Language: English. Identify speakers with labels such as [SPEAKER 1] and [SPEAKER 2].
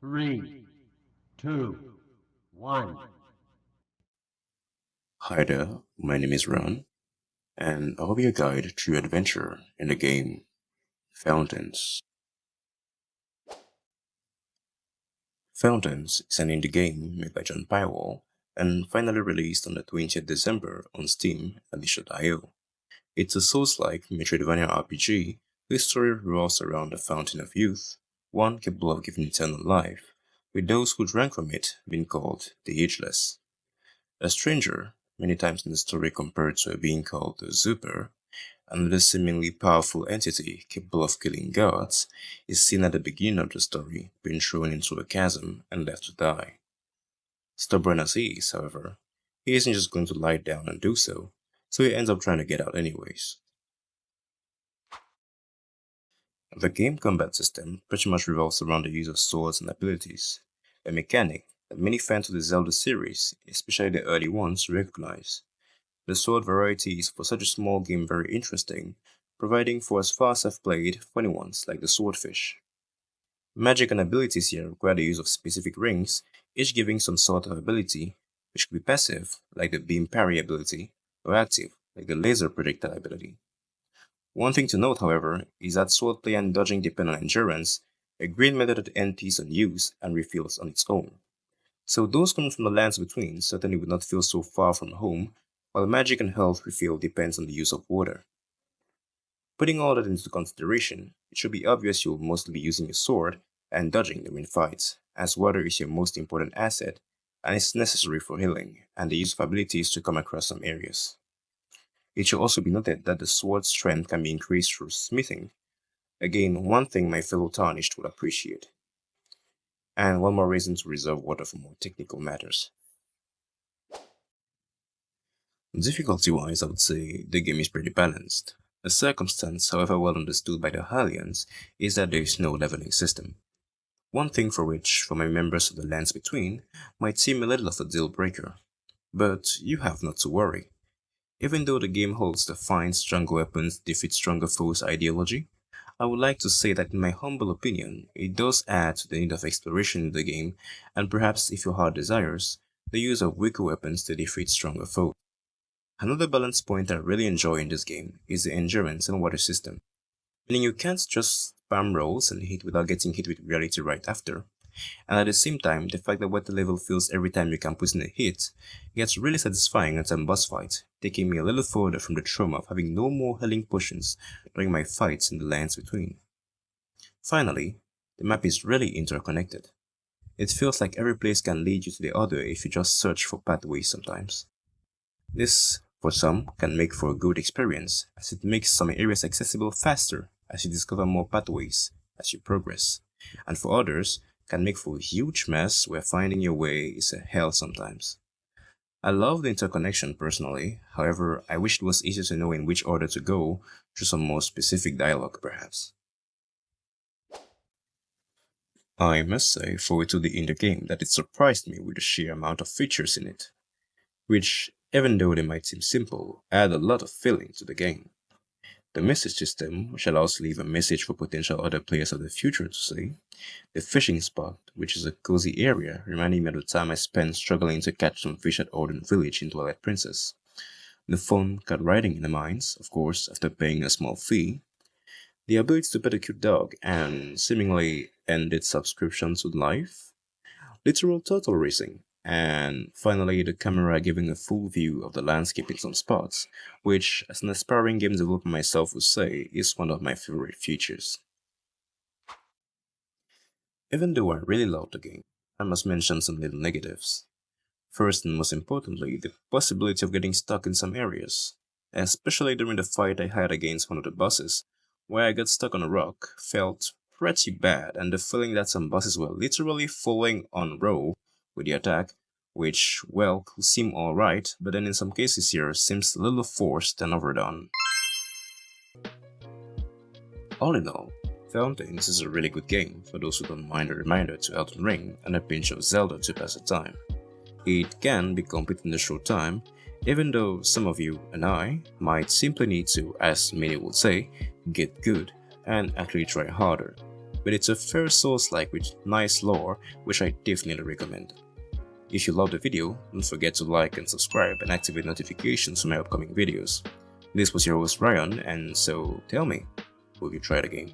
[SPEAKER 1] Three, two, one.
[SPEAKER 2] Hi there, my name is Ron, and I'll be your guide through your adventure in the game Fountains. Fountains is an indie game made by John Pyrewall and finally released on the 20th December on Steam and itch.io. It's a Souls-like Metroidvania RPG whose story revolves around the Fountain of Youth, one capable of giving eternal life, with those who drank from it being called the Ageless. A stranger, many times in the story compared to a being called the Zuper, another seemingly powerful entity capable of killing gods, is seen at the beginning of the story being thrown into a chasm and left to die. Stubborn as he is, however, he isn't just going to lie down and do so he ends up trying to get out anyways. The game combat system pretty much revolves around the use of swords and abilities, a mechanic that many fans of the Zelda series, especially the early ones, recognize. The sword variety is for such a small game very interesting, providing for as far as I've played funny ones like the swordfish. Magic and abilities here require the use of specific rings, each giving some sort of ability, which could be passive, like the beam parry ability, or active, like the laser projectile ability. One thing to note, however, is that swordplay and dodging depend on endurance, a great method that empties on use and refills on its own. So those coming from the lands between certainly would not feel so far from home, while magic and health refill depends on the use of water. Putting all that into consideration, it should be obvious you'll mostly be using your sword and dodging during fights, as water is your most important asset and is necessary for healing and the use of abilities to come across some areas. It should also be noted that the sword's strength can be increased through smithing, again one thing my fellow tarnished would appreciate. And one more reason to reserve water for more technical matters. Difficulty-wise, I would say the game is pretty balanced. A circumstance, however well understood by the Hylians, is that there is no leveling system. One thing for which, for my members of the Lands Between, might seem a little of a deal breaker. But you have not to worry. Even though the game holds the find stronger weapons defeat stronger foes ideology, I would like to say that in my humble opinion, it does add to the need of exploration in the game, and perhaps if your heart desires, the use of weaker weapons to defeat stronger foes. Another balance point I really enjoy in this game is the endurance and water system, meaning you can't just spam rolls and hit without getting hit with reality right after. And at the same time, the fact that water level fills every time you can put in a hit gets really satisfying at some boss fight, taking me a little further from the trauma of having no more healing potions during my fights in the lands between. Finally, the map is really interconnected. It feels like every place can lead you to the other if you just search for pathways sometimes. This, for some, can make for a good experience, as it makes some areas accessible faster as you discover more pathways as you progress, and for others, can make for a huge mess where finding your way is a hell sometimes. I love the interconnection personally, however, I wish it was easier to know in which order to go through some more specific dialogue perhaps. I must say, for it to be in the game, that it surprised me with the sheer amount of features in it, which, even though they might seem simple, add a lot of feeling to the game. The message system, which allows to leave a message for potential other players of the future to see. The fishing spot, which is a cozy area, reminding me of the time I spent struggling to catch some fish at Orden Village in Twilight Princess. The fun cat riding in the mines, of course, after paying a small fee. The ability to pet a cute dog and seemingly ended subscriptions with life. Literal turtle racing. And finally, the camera giving a full view of the landscape in some spots, which, as an aspiring game developer myself would say, is one of my favorite features. Even though I really love the game, I must mention some little negatives. First and most importantly, the possibility of getting stuck in some areas, especially during the fight I had against one of the bosses, where I got stuck on a rock, felt pretty bad, and the feeling that some bosses were literally falling on row with the attack, which, well, could seem alright, but then in some cases here seems a little forced and overdone. All in all, Fountains is a really good game for those who don't mind a reminder to Elden Ring and a pinch of Zelda to pass the time. It can be complete in a short time, even though some of you and I might simply need to, as many would say, get good and actually try harder. but it's a fair Souls-like with nice lore, which I definitely recommend. If you loved the video, don't forget to like and subscribe and activate notifications for my upcoming videos. This was your host Raion, and so tell me, will you try the game?